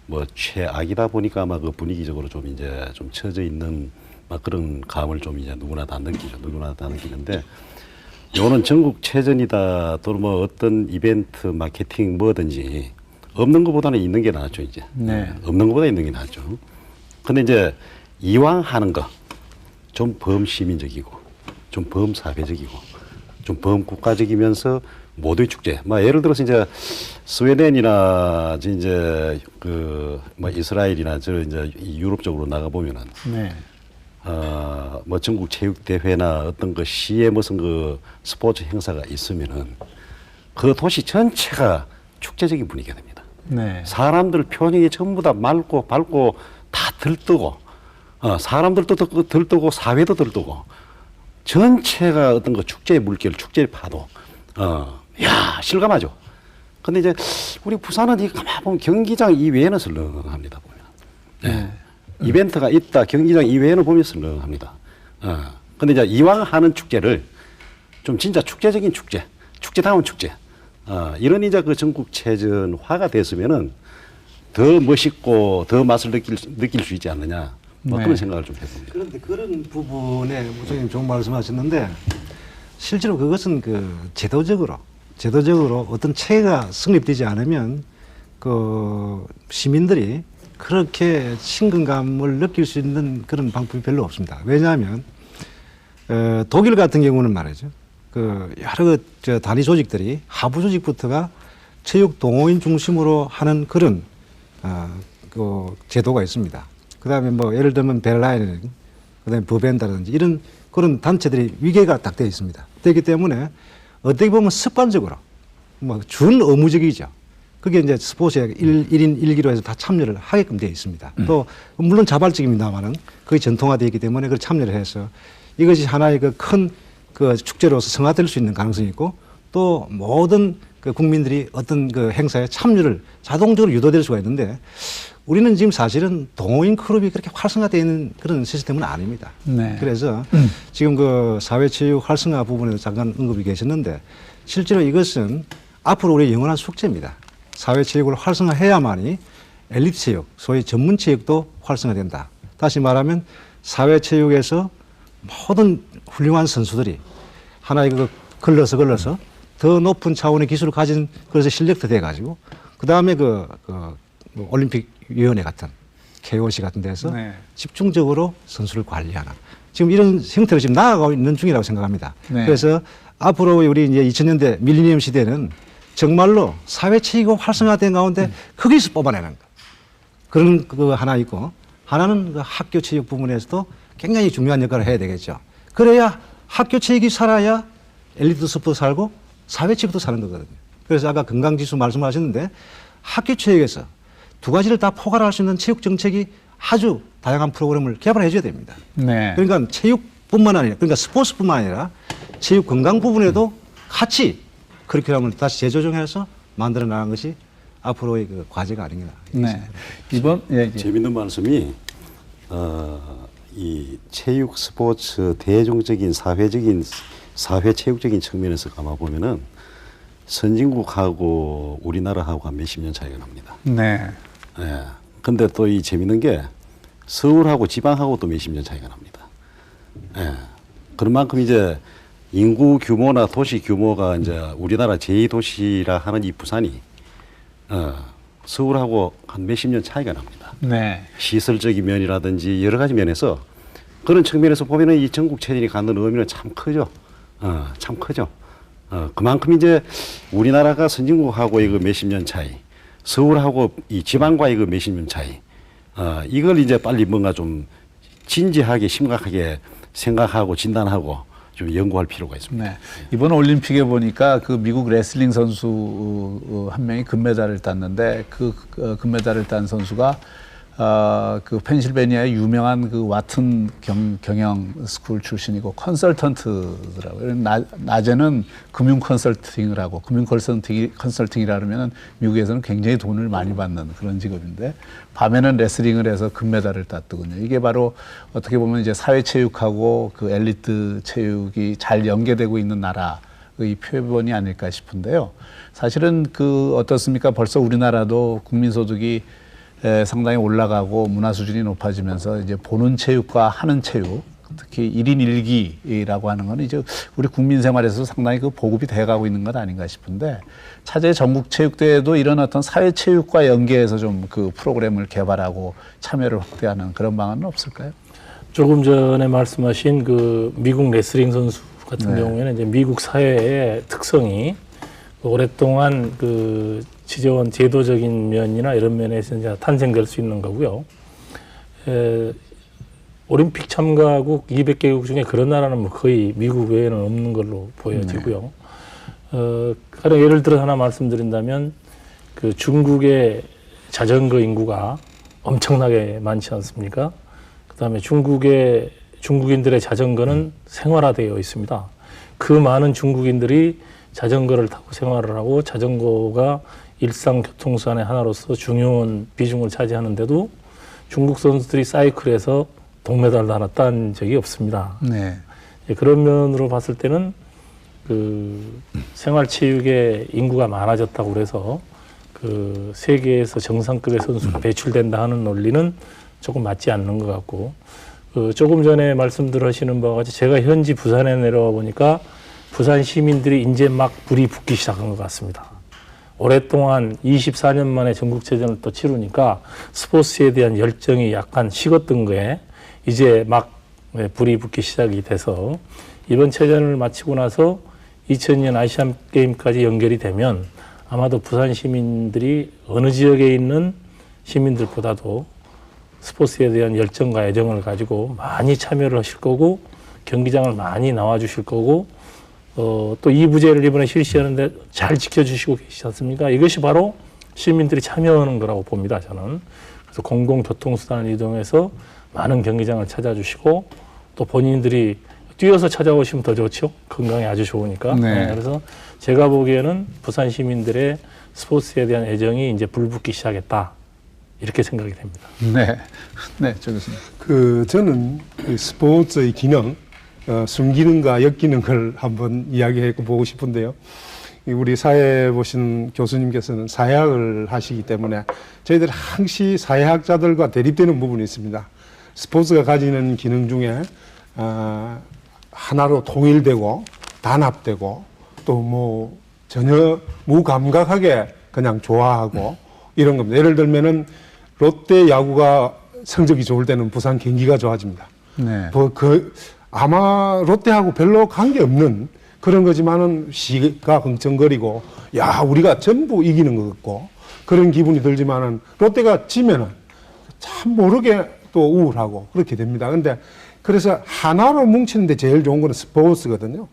뭐 최악이다 보니까 아마 그 분위기적으로 좀 이제 좀 처져 있는 막 그런 감을 좀 이제 누구나 다 느끼죠. 누구나 다 느끼는데 요는 전국체전이다 또는 뭐 어떤 이벤트 마케팅 뭐든지 없는 것보다는 있는 게 낫죠, 이제. 네. 없는 것보다 있는 게 낫죠. 근데 이제 이왕 하는 거 좀 범시민적이고, 좀 범사회적이고, 좀 범국가적이면서 모두의 축제. 뭐 예를 들어서 이제 스웨덴이나 이제 그 뭐 이스라엘이나 저 이제 유럽 쪽으로 나가 보면은 네. 뭐 전국 체육 대회나 어떤 그 시에 무슨 그 스포츠 행사가 있으면은 그 도시 전체가 축제적인 분위기가 됩니다. 네. 사람들 표정이 전부 다 맑고 밝고 다 들뜨고 사람들도 들뜨고 사회도 들뜨고 전체가 어떤 그 축제의 물결, 축제의 파도 야 실감하죠. 근데 이제 우리 부산은 이 가만 보면 경기장 이외에는 설렁합니다 보면. 네. 이벤트가 있다 경기장 이외에는 보면 설렁합니다. 근데 이제 이왕 하는 축제를 좀 진짜 축제적인 축제, 축제다운 축제. 이런 이제 그 전국체전화가 됐으면은 더 멋있고 더 맛을 느낄 수 있지 않느냐. 뭐 그런 생각을 좀 해봅니다. 그런데 그런 부분에 무장님 좋은 말씀하셨는데 실제로 그것은 그 제도적으로 어떤 체계가 성립되지 않으면 그 시민들이 그렇게 친근감을 느낄 수 있는 그런 방법이 별로 없습니다. 왜냐하면 독일 같은 경우는 말이죠. 그 여러 저 단위 조직들이 하부 조직부터가 체육 동호인 중심으로 하는 그런 그 제도가 있습니다. 그다음에 뭐 예를 들면 베를라인, 그다음에 버벤다든지 이런 그런 단체들이 위계가 딱 되어 있습니다. 되기 때문에 어떻게 보면 습관적으로 뭐 준 의무적이죠. 그게 이제 스포츠에 1인 1기로 해서 다 참여를 하게끔 되어 있습니다. 또 물론 자발적입니다만은 그게 전통화되어 있기 때문에 그걸 참여를 해서 이것이 하나의 그 큰 그 축제로서 성화될 수 있는 가능성이 있고 또 모든 그 국민들이 어떤 그 행사에 참여를 자동적으로 유도될 수가 있는데 우리는 지금 사실은 동호인 클럽이 그렇게 활성화되어 있는 그런 시스템은 아닙니다. 네. 그래서 지금 그 사회체육 활성화 부분에서 잠깐 언급이 계셨는데 실제로 이것은 앞으로 우리의 영원한 숙제입니다. 사회체육을 활성화해야만이 엘리트 체육, 소위 전문 체육도 활성화된다. 다시 말하면 사회체육에서 모든 훌륭한 선수들이 하나의 그 걸러서 더 높은 차원의 기술을 가진 그래서 실력도 돼가지고 그 다음에 그 올림픽 위원회 같은 KOC 같은 데서 네. 집중적으로 선수를 관리하는 지금 이런 형태로 지금 나아가고 있는 중이라고 생각합니다. 네. 그래서 앞으로 우리 이제 2000년대 밀리니엄 시대는 정말로 사회 체계가 활성화된 가운데 거기서 뽑아내는 것. 그런 그 하나 있고 하나는 그 학교 체육 부분에서도 굉장히 중요한 역할을 해야 되겠죠. 그래야 학교 체육이 살아야 엘리트 스포츠 살고 사회 체육도 사는 거거든요. 그래서 아까 건강지수 말씀하셨는데 학교 체육에서 두 가지를 다 포괄할 수 있는 체육 정책이 아주 다양한 프로그램을 개발해 줘야 됩니다. 네. 그러니까 체육뿐만 아니라 그러니까 스포츠뿐만 아니라 체육 건강 부분에도 같이 커리큘럼을 다시 재조정해서 만들어 나가는 것이 앞으로의 그 과제가 아닌가. 네. 이번 예, 예. 재밌는 말씀이 이 체육 스포츠 대중적인 사회 체육적인 측면에서 감아 보면은 선진국하고 우리나라하고 한 몇십 년 차이가 납니다. 네. 예. 근데 또 이 재밌는 게 서울하고 지방하고 또 몇십 년 차이가 납니다. 예. 그런 만큼 이제 인구 규모나 도시 규모가 이제 우리나라 제2도시라 하는 이 부산이 서울하고 한 몇십 년 차이가 납니다. 네. 시설적인 면이라든지 여러 가지 면에서 그런 측면에서 보면은 이 전국 체전이 갖는 의미는 참 크죠. 참 크죠. 그만큼 이제 우리나라가 선진국하고 이거 몇십 년 차이, 서울하고 이 지방과 이거 몇십 년 차이, 이걸 이제 빨리 뭔가 좀 진지하게 심각하게 생각하고 진단하고 좀 연구할 필요가 있습니다. 네. 이번 올림픽에 보니까 그 미국 레슬링 선수 한 명이 금메달을 땄는데 그 금메달을 딴 선수가 그 펜실베니아의 유명한 그 와튼 경영 스쿨 출신이고 컨설턴트더라고요. 낮에는 금융 컨설팅을 하고 금융 컨설팅이라 그러면은 미국에서는 굉장히 돈을 많이 받는 그런 직업인데 밤에는 레슬링을 해서 금메달을 땄더군요. 이게 바로 어떻게 보면 이제 사회체육하고 그 엘리트 체육이 잘 연계되고 있는 나라의 표본이 아닐까 싶은데요. 사실은 그 어떻습니까? 벌써 우리나라도 국민소득이 상당히 올라가고 문화 수준이 높아지면서 이제 보는 체육과 하는 체육, 특히 1인 1기라고 하는 건 이제 우리 국민 생활에서 상당히 그 보급이 돼가고 있는 것 아닌가 싶은데 차제 전국 체육대회도 이런 어떤 사회 체육과 연계해서 좀 그 프로그램을 개발하고 참여를 확대하는 그런 방안은 없을까요? 조금 전에 말씀하신 그 미국 레슬링 선수 같은 네. 경우에는 이제 미국 사회의 특성이 오랫동안 그 지져온 제도적인 면이나 이런 면에서 이제 탄생될 수 있는 거고요. 올림픽 참가국 200개국 중에 그런 나라는 뭐 거의 미국 외에는 없는 걸로 보여지고요. 가령 예를 들어 하나 말씀드린다면 그 중국의 자전거 인구가 엄청나게 많지 않습니까? 그다음에 중국인들의 자전거는 생활화되어 있습니다. 그 많은 중국인들이 자전거를 타고 생활을 하고 자전거가 일상 교통수단의 하나로서 중요한 비중을 차지하는데도 중국 선수들이 사이클에서 동메달도 하나 딴 적이 없습니다. 네. 그런 면으로 봤을 때는 그 생활체육의 인구가 많아졌다고 그래서 그 세계에서 정상급의 선수가 배출된다 하는 논리는 조금 맞지 않는 것 같고, 조금 전에 말씀들 하시는 바와 같이 제가 현지 부산에 내려와 보니까 부산 시민들이 이제 막 불이 붙기 시작한 것 같습니다. 오랫동안 24년 만에 전국체전을 또 치르니까 스포츠에 대한 열정이 약간 식었던 거에 이제 막 불이 붙기 시작이 돼서 이번 체전을 마치고 나서 2002년 아시안 게임까지 연결이 되면 아마도 부산 시민들이 어느 지역에 있는 시민들보다도 스포츠에 대한 열정과 애정을 가지고 많이 참여를 하실 거고 경기장을 많이 나와 주실 거고 또 이 부제를 이번에 실시하는데 잘 지켜주시고 계시지 않습니까? 이것이 바로 시민들이 참여하는 거라고 봅니다, 저는. 그래서 공공교통수단을 이동해서 많은 경기장을 찾아주시고 또 본인들이 뛰어서 찾아오시면 더 좋죠. 건강에 아주 좋으니까. 네. 그래서 제가 보기에는 부산 시민들의 스포츠에 대한 애정이 이제 불붙기 시작했다. 이렇게 생각이 됩니다. 네. 네, 조 교수님. 저는 이 스포츠의 기능, 순기능과 역기능을 한번 이야기해 보고 싶은데요. 우리 사회 보신 교수님께서는 사회학을 하시기 때문에 저희들 항시 사회학자들과 대립되는 부분이 있습니다. 스포츠가 가지는 기능 중에 하나로 통일되고 단합되고 또 뭐 전혀 무감각하게 그냥 좋아하고 이런 겁니다. 예를 들면은 롯데 야구가 성적이 좋을 때는 부산 경기가 좋아집니다. 네. 아마 롯데하고 별로 관계없는 그런 거지만은 시가 흥청거리고 야 우리가 전부 이기는 것 같고 그런 기분이 들지만은 롯데가 지면은 참 모르게 또 우울하고 그렇게 됩니다. 근데 그래서 하나로 뭉치는데 제일 좋은 거는 스포츠거든요.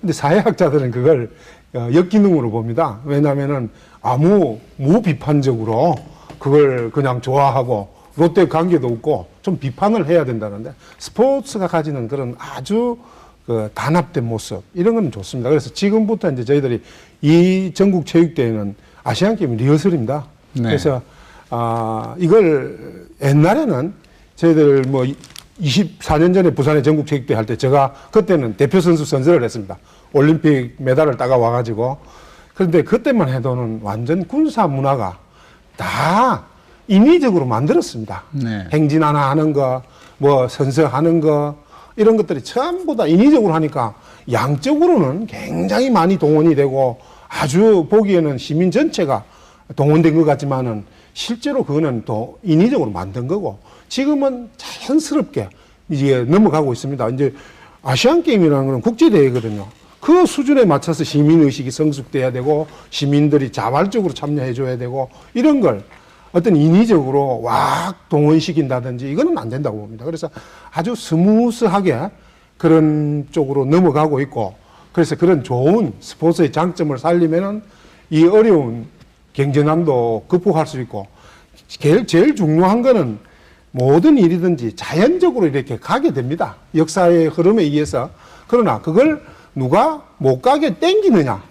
근데 사회학자들은 그걸 역기능으로 봅니다. 왜냐하면은 아무 무비판적으로 그걸 그냥 좋아하고 롯데 관계도 없고 좀 비판을 해야 된다는데 스포츠가 가지는 그런 아주 그 단합된 모습 이런 건 좋습니다. 그래서 지금부터 이제 저희들이 이 전국 체육대회는 아시안 게임 리허설입니다. 네. 그래서 이걸 옛날에는 저희들 뭐 24년 전에 부산에 전국 체육대회 할 때 제가 그때는 대표 선수 선서를 했습니다. 올림픽 메달을 따가 와가지고 그런데 그때만 해도는 완전 군사 문화가 다 인위적으로 만들었습니다. 네. 행진 하나 하는 거, 뭐 선서하는 거 이런 것들이 전부 다 인위적으로 하니까 양적으로는 굉장히 많이 동원이 되고 아주 보기에는 시민 전체가 동원된 것 같지만은 실제로 그거는 또 인위적으로 만든 거고 지금은 자연스럽게 이제 넘어가고 있습니다. 이제 아시안 게임이라는 건 국제 대회거든요. 그 수준에 맞춰서 시민 의식이 성숙돼야 되고 시민들이 자발적으로 참여해 줘야 되고 이런 걸 어떤 인위적으로 왁 동원시킨다든지 이거는 안 된다고 봅니다. 그래서 아주 스무스하게 그런 쪽으로 넘어가고 있고 그래서 그런 좋은 스포츠의 장점을 살리면은 이 어려운 경제난도 극복할 수 있고 제일 중요한 거는 모든 일이든지 자연적으로 이렇게 가게 됩니다. 역사의 흐름에 의해서. 그러나 그걸 누가 못 가게 땡기느냐.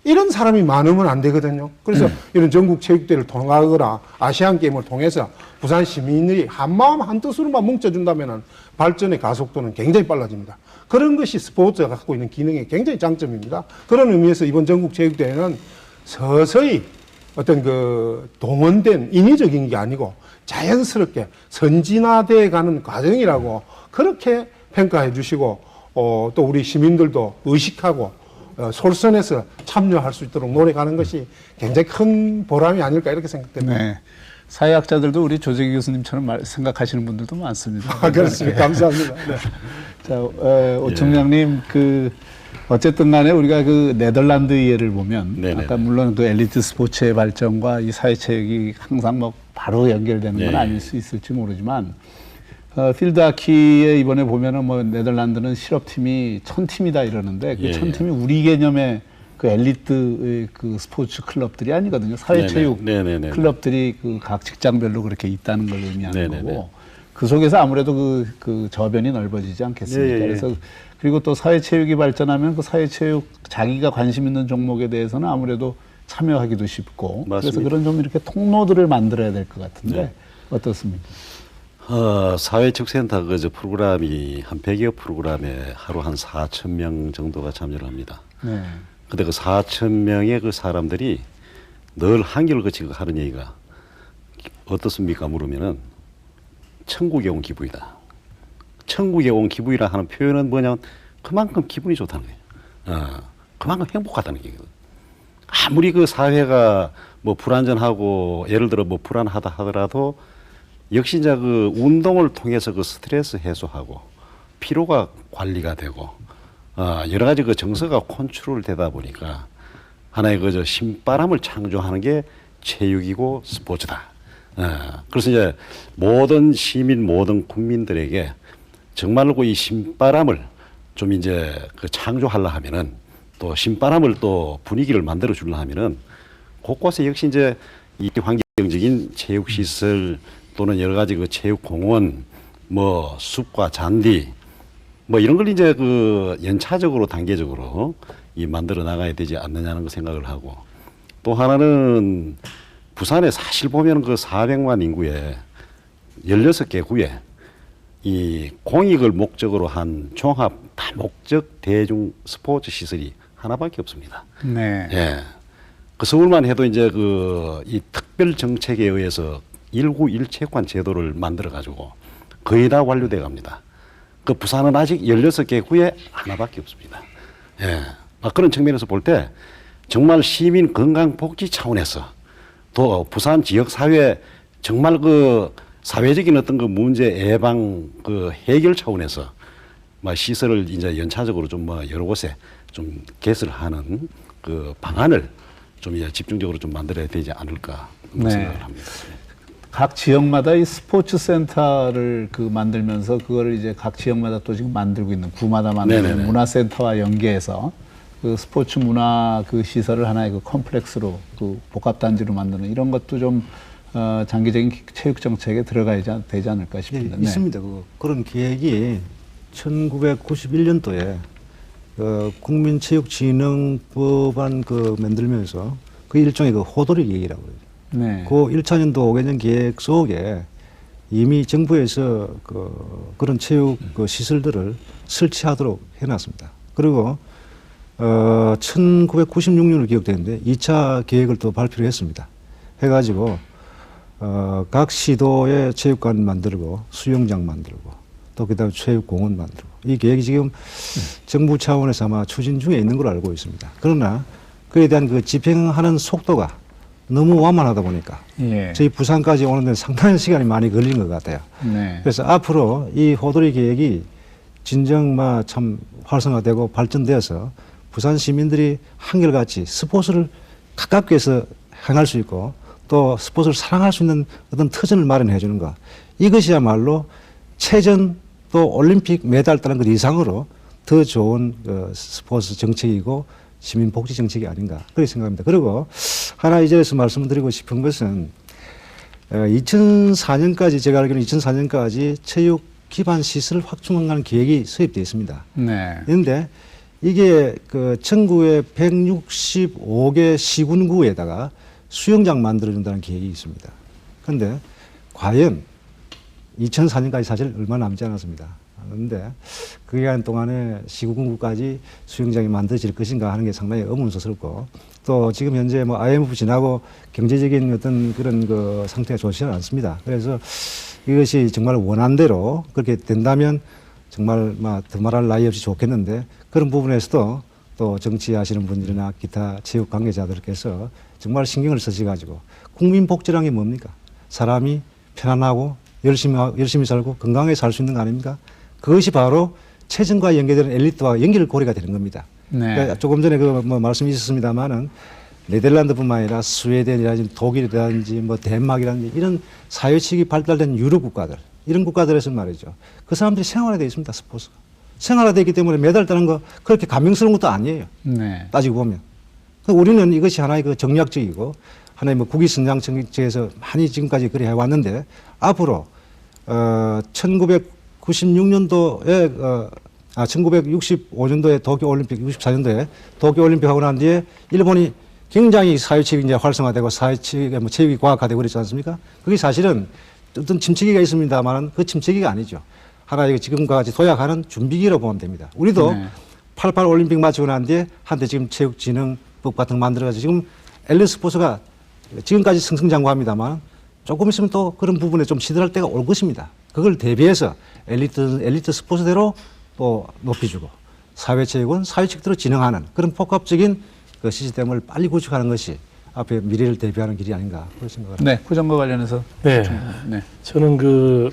이런 사람이 많으면 안 되거든요. 그래서 이런 전국 체육대회를 통하거나 아시안 게임을 통해서 부산 시민들이 한마음 한뜻으로만 뭉쳐준다면 발전의 가속도는 굉장히 빨라집니다. 그런 것이 스포츠가 갖고 있는 기능의 굉장히 장점입니다. 그런 의미에서 이번 전국 체육대회는 서서히 어떤 그 동원된 인위적인 게 아니고 자연스럽게 선진화되어 가는 과정이라고 그렇게 평가해 주시고 또 우리 시민들도 의식하고 솔선해서 참여할 수 있도록 노력하는 것이 굉장히 큰 보람이 아닐까 이렇게 생각됩니다. 네. 사회학자들도 우리 조재기 교수님처럼 생각하시는 분들도 많습니다. 그렇습니다. 감사합니다. 네. 자, 오 총장님, 어쨌든 간에 우리가 그 네덜란드 예를 보면 네네. 아까 물론 그 엘리트 스포츠의 발전과 이 사회체육이 항상 뭐 바로 연결되는 건 네. 아닐 수 있을지 모르지만 필드하키에 이번에 보면은 뭐 네덜란드는 실업팀이 1000팀이다 이러는데 그 예, 1000팀이 우리 개념의 그 엘리트 그 스포츠 클럽들이 아니거든요. 사회체육 네네. 클럽들이 그 각 직장별로 그렇게 있다는 걸 의미하는 네네네. 거고 그 속에서 아무래도 그 저변이 넓어지지 않겠습니까? 예. 그래서 그리고 또 사회체육이 발전하면 그 사회체육 자기가 관심 있는 종목에 대해서는 아무래도 참여하기도 쉽고 그래서 맞습니다. 그런 좀 이렇게 통로들을 만들어야 될 것 같은데 네. 어떻습니까? 사회축센터 그 프로그램이 한 100여 프로그램에 하루 한 4,000명 정도가 참여를 합니다. 네. 근데 그 4,000명의 그 사람들이 늘 한결 거치고 하는 얘기가 어떻습니까? 물으면은 천국에 온 기분이다. 천국에 온 기분이라 하는 표현은 뭐냐면 그만큼 기분이 좋다는 거예요. 그만큼 행복하다는 얘기거든. 아무리 그 사회가 뭐 불안전하고 예를 들어 뭐 불안하다 하더라도 역시 이제 그 운동을 통해서 그 스트레스 해소하고 피로가 관리가 되고 여러 가지 그 정서가 컨트롤 되다 보니까 하나의 그저 신바람을 창조하는 게 체육이고 스포츠다. 그래서 이제 모든 시민 모든 국민들에게 정말로 이 신바람을 좀 이제 그 창조하려 하면은 또 신바람을 또 분위기를 만들어 주려 하면은 곳곳에 역시 이제 이 환경적인 체육 시설 또는 여러 가지 그 체육 공원 뭐 숲과 잔디 뭐 이런 걸 이제 그 연차적으로 단계적으로 이 만들어 나가야 되지 않느냐는 그 생각을 하고 또 하나는 부산에 사실 보면 그 400만 인구에 16개 구에 이 공익을 목적으로 한 종합 다목적 대중 스포츠 시설이 하나밖에 없습니다. 네. 예. 그 서울만 해도 이제 그 이 특별 정책에 의해서 1구 1체육관 제도를 만들어 가지고 거의 다 완료돼 갑니다. 그 부산은 아직 16개 구에 하나밖에 없습니다. 예. 그런 측면에서 볼 때 정말 시민 건강 복지 차원에서 또 부산 지역 사회 정말 그 사회적인 어떤 그 문제 예방 그 해결 차원에서 뭐 시설을 이제 연차적으로 좀 뭐 여러 곳에 좀 개설하는 그 방안을 좀 이제 집중적으로 좀 만들어야 되지 않을까 네. 생각을 합니다. 각 지역마다 이 스포츠 센터를 그 만들면서 그거를 이제 각 지역마다 또 지금 만들고 있는 구마다 만드는 네네네. 문화센터와 연계해서 그 스포츠 문화 그 시설을 하나의 그 컴플렉스로 그 복합단지로 만드는 이런 것도 좀 장기적인 체육 정책에 들어가야 되지 않을까 예, 싶습니다. 있습니다. 그런 계획이 1991년도에 국민체육진흥법안 만들면서 그 일종의 그 호돌이 계획이라고 그래요. 네. 그 1차년도 5개년 계획 속에 이미 정부에서 그런 체육 시설들을 설치하도록 해놨습니다. 그리고 1996년으로 기억되는데 2차 계획을 또 발표를 했습니다. 해가지고 각 시도에 체육관 만들고 수영장 만들고 또 그다음에 체육공원 만들고 이 계획이 지금 정부 차원에서 아마 추진 중에 있는 걸로 알고 있습니다. 그러나 그에 대한 그 집행하는 속도가 너무 완만하다 보니까 예. 저희 부산까지 오는데 상당히 시간이 많이 걸린 것 같아요. 네. 그래서 앞으로 이 호돌이 계획이 진정 참 활성화되고 발전되어서 부산 시민들이 한결같이 스포츠를 가깝게 해서 행할 수 있고 또 스포츠를 사랑할 수 있는 어떤 터전을 마련해 주는 것. 이것이야말로 체전 또 올림픽 메달 따는 것 이상으로 더 좋은 스포츠 정책이고 시민 복지 정책이 아닌가 그렇게 생각합니다. 그리고 하나 이 자리에서 말씀드리고 싶은 것은 2004년까지 제가 알기로는 2004년까지 체육 기반 시설 확충하는 계획이 수립되어 있습니다. 네. 그런데 이게 전국의 165개 시군구에다가 수영장 만들어준다는 계획이 있습니다. 그런데 과연 2004년까지 사실 얼마 남지 않았습니다. 그런데 그 기간 동안에 시군구까지 수영장이 만들어질 것인가 하는 게 상당히 의문스럽고 또 지금 현재 IMF 지나고 경제적인 어떤 그런 상태가 좋지는 않습니다. 그래서 이것이 정말 원한대로 그렇게 된다면 정말 더말할 나위 없이 좋겠는데 그런 부분에서도 또 정치하시는 분들이나 기타 체육 관계자들께서 정말 신경을 쓰셔가지고 국민 복지라는 게 뭡니까? 사람이 편안하고 열심히 살고 건강하게 살 수 있는 거 아닙니까? 그것이 바로 체전과 연계되는 엘리트와 연결고리가 되는 겁니다. 네. 그러니까 조금 전에 말씀이 있었습니다만은 네덜란드뿐만 아니라 스웨덴이라든지 독일이라든지 덴마크라든지 이런 사회식이 발달된 유럽 국가들 이런 국가들에서 말이죠. 그 사람들이 생활화되어 있습니다. 스포츠가. 생활화되어 있기 때문에 메달 따는 거 그렇게 감명스러운 것도 아니에요. 네. 따지고 보면. 우리는 이것이 하나의 정략적이고 하나의 국위선양 정책에서 많이 지금까지 그래 해왔는데 앞으로 1996년도에 1965년도에 도쿄올림픽, 64년도에 도쿄올림픽 하고 난 뒤에 일본이 굉장히 사회체육이 이제 활성화되고 사회체육이 체육이 과학화되고 그랬지 않습니까? 그게 사실은 어떤 침체기가 있습니다만 그 침체기가 아니죠. 하나의 지금과 같이 도약하는 준비기로 보면 됩니다. 우리도 네. 88 올림픽 마치고 난 뒤에 한때 지금 체육진흥법 같은 거 만들어가지고 지금 엘리트 스포츠가 지금까지 승승장구합니다만 조금 있으면 또 그런 부분에 좀 시들할 때가 올 것입니다. 그걸 대비해서 엘리트 스포츠대로 또 높여주고 사회체육은 사회체육대로 진행하는 그런 복합적인 그 시스템을 빨리 구축하는 것이 앞에 미래를 대비하는 길이 아닌가 그런 생각을 합니다. 네. 그 점과 관련해서. 네. 네. 저는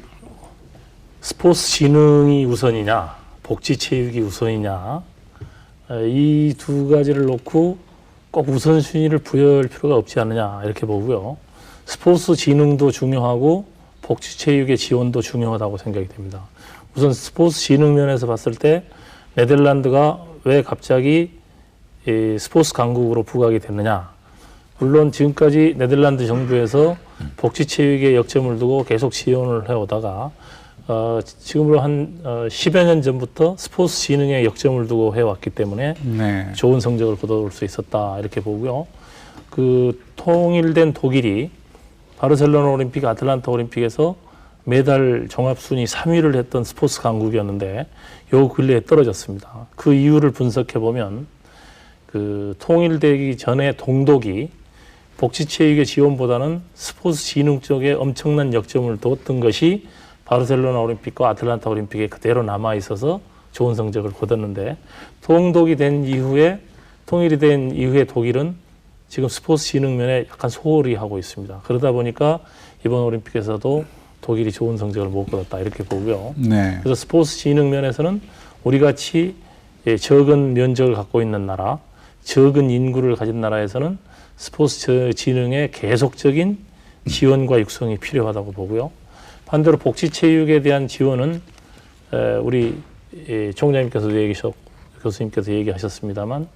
스포츠 진흥이 우선이냐, 복지 체육이 우선이냐, 이 두 가지를 놓고 꼭 우선순위를 부여할 필요가 없지 않느냐, 이렇게 보고요. 스포츠 진흥도 중요하고 복지 체육의 지원도 중요하다고 생각이 됩니다. 우선 스포츠 진흥 면에서 봤을 때 네덜란드가 왜 갑자기 이 스포츠 강국으로 부각이 됐느냐. 물론 지금까지 네덜란드 정부에서 복지 체육에 역점을 두고 계속 지원을 해오다가 지금으로 한 10여 년 전부터 스포츠 진흥에 역점을 두고 해왔기 때문에 네. 좋은 성적을 거둬올 수 있었다 이렇게 보고요. 그 통일된 독일이 바르셀로나 올림픽, 아틀란타 올림픽에서 메달 종합 순위 3위를 했던 스포츠 강국이었는데 요 근래에 떨어졌습니다. 그 이유를 분석해 보면 그 통일되기 전에 동독이 복지 체육의 지원보다는 스포츠 진흥 쪽에 엄청난 역점을 뒀던 것이 바르셀로나 올림픽과 아틀란타 올림픽에 그대로 남아 있어서 좋은 성적을 거뒀는데 동독이 된 이후에 통일이 된 이후에 독일은 지금 스포츠 진흥 면에 약간 소홀히 하고 있습니다. 그러다 보니까 이번 올림픽에서도 독일이 좋은 성적을 못 거뒀다 이렇게 보고요. 네. 그래서 스포츠 진흥 면에서는 우리 같이 적은 면적을 갖고 있는 나라, 적은 인구를 가진 나라에서는 스포츠 진흥에 계속적인 지원과 육성이 필요하다고 보고요. 반대로 복지체육에 대한 지원은 우리 총장님께서도 교수님께서 얘기하셨습니다만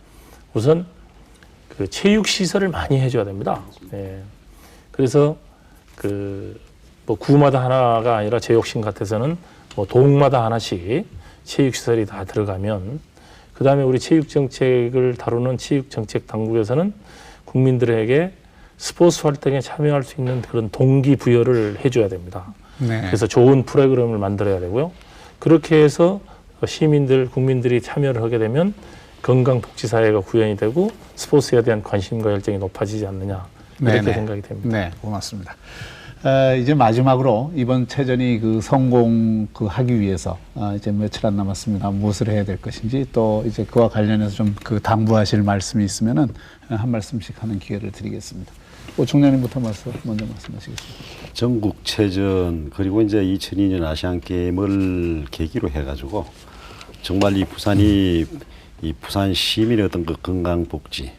우선 그 체육 시설을 많이 해줘야 됩니다. 그래서 뭐 구마다 하나가 아니라 제 욕심 같아서는 뭐 동마다 하나씩 체육 시설이 다 들어가면 그 다음에 우리 체육 정책을 다루는 체육 정책 당국에서는 국민들에게 스포츠 활동에 참여할 수 있는 그런 동기부여를 해줘야 됩니다. 네. 그래서 좋은 프로그램을 만들어야 되고요. 그렇게 해서 시민들, 국민들이 참여를 하게 되면 건강복지사회가 구현이 되고 스포츠에 대한 관심과 열정이 높아지지 않느냐 이렇게 네네. 생각이 됩니다. 네, 고맙습니다. 이제 마지막으로 이번 체전이 그 성공 하기 위해서 이제 며칠 안 남았습니다. 무엇을 해야 될 것인지 또 이제 그와 관련해서 좀 그 당부하실 말씀이 있으면은 한 말씀씩 하는 기회를 드리겠습니다. 오 총장님부터 먼저 말씀하시겠습니다. 전국체전 그리고 이제 2002년 아시안 게임을 계기로 해가지고 정말 이 부산이 이 부산 시민의 어떤 그 건강복지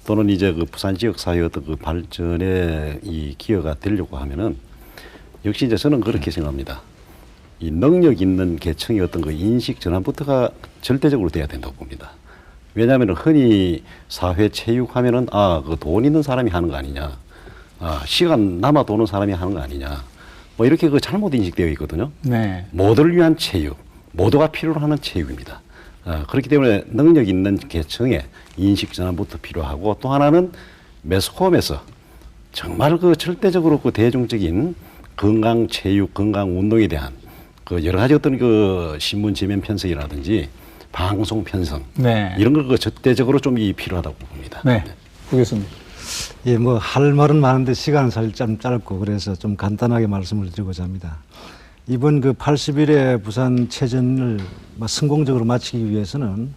또는 이제 그 부산 지역 사회 어떤 그 발전에 이 기여가 되려고 하면은 역시 이제 저는 그렇게 생각합니다. 이 능력 있는 계층의 어떤 그 인식 전환부터가 절대적으로 돼야 된다고 봅니다. 왜냐하면 흔히 사회 체육하면은 그 돈 있는 사람이 하는 거 아니냐, 시간 남아 도는 사람이 하는 거 아니냐, 뭐 이렇게 그 잘못 인식되어 있거든요. 네. 모두를 위한 체육, 모두가 필요로 하는 체육입니다. 그렇기 때문에 능력 있는 계층의 인식 전환부터 필요하고 또 하나는 매스컴에서 정말 그 절대적으로 그 대중적인 건강 체육, 건강 운동에 대한 그 여러 가지 어떤 그 신문 지면 편성이라든지 방송 편성 네. 이런 걸 그 절대적으로 좀 필요하다고 봅니다. 네. 부 교수님. 예, 뭐 할 말은 많은데 시간은 사실 좀 짧고 그래서 좀 간단하게 말씀을 드리고자 합니다. 이번 그 80일의 부산 체전을 성공적으로 마치기 위해서는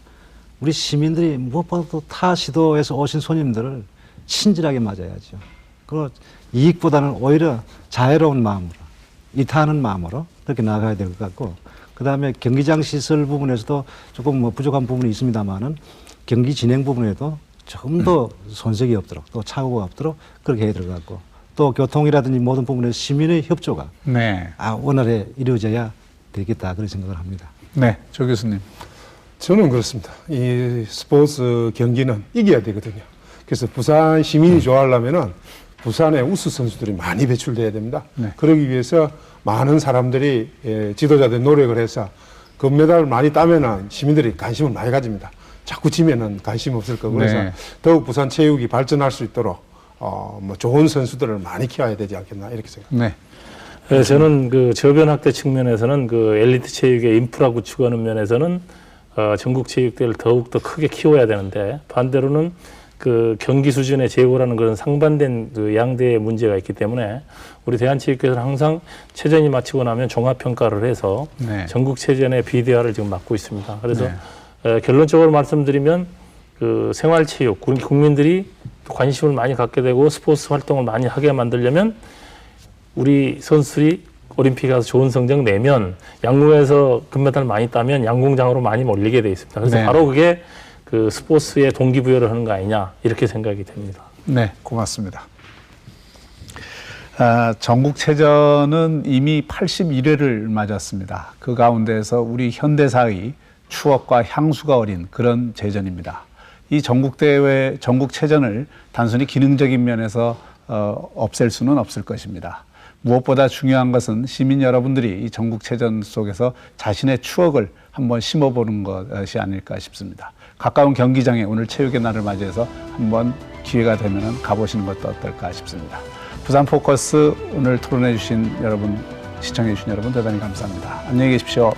우리 시민들이 무엇보다도 타 시도에서 오신 손님들을 친절하게 맞아야죠. 그리고 이익보다는 오히려 자애로운 마음으로, 이타하는 마음으로 그렇게 나가야 될 것 같고, 그 다음에 경기장 시설 부분에서도 조금 뭐 부족한 부분이 있습니다만은 경기 진행 부분에도 조금 더 손색이 없도록 또 착오가 없도록 그렇게 해야 될 것 같고, 또 교통이라든지 모든 부분에서 시민의 협조가 네. 원활히 이루어져야 되겠다 그런 생각을 합니다. 네. 조 교수님. 저는 그렇습니다. 이 스포츠 경기는 이겨야 되거든요. 그래서 부산 시민이 좋아하려면은 부산에 우수 선수들이 많이 배출돼야 됩니다. 네. 그러기 위해서 많은 사람들이 지도자들 노력을 해서 금메달을 많이 따면은 시민들이 관심을 많이 가집니다. 자꾸 지면은 관심 없을 거고 그래서 네. 더욱 부산 체육이 발전할 수 있도록 뭐 좋은 선수들을 많이 키워야 되지 않겠나 이렇게 생각합니다. 네. 저는 그 저변 확대 측면에서는 그 엘리트 체육의 인프라 구축하는 면에서는 전국 체육대회를 더욱 더 크게 키워야 되는데 반대로는 그 경기 수준의 제고라는 그런 상반된 그 양대의 문제가 있기 때문에 우리 대한체육회에서는 항상 체전이 마치고 나면 종합평가를 해서 네. 전국체전의 비대화를 지금 맡고 있습니다. 그래서 결론적으로 말씀드리면 그 생활체육, 국민들이 관심을 많이 갖게 되고 스포츠 활동을 많이 하게 만들려면 우리 선수들이 올림픽에 가서 좋은 성적 내면 양궁에서 금메달 많이 따면 양궁장으로 많이 몰리게 돼 있습니다. 그래서 네. 바로 그게 그 스포츠에 동기부여를 하는 거 아니냐 이렇게 생각이 됩니다. 네, 고맙습니다. 전국체전은 이미 81회를 맞았습니다. 그 가운데서 우리 현대사의 추억과 향수가 어린 그런 제전입니다. 이 전국대회, 전국체전을 단순히 기능적인 면에서 없앨 수는 없을 것입니다. 무엇보다 중요한 것은 시민 여러분들이 이 전국체전 속에서 자신의 추억을 한번 심어보는 것이 아닐까 싶습니다. 가까운 경기장에 오늘 체육의 날을 맞이해서 한번 기회가 되면 가보시는 것도 어떨까 싶습니다. 부산 포커스 오늘 토론해 주신 여러분, 시청해 주신 여러분 대단히 감사합니다. 안녕히 계십시오.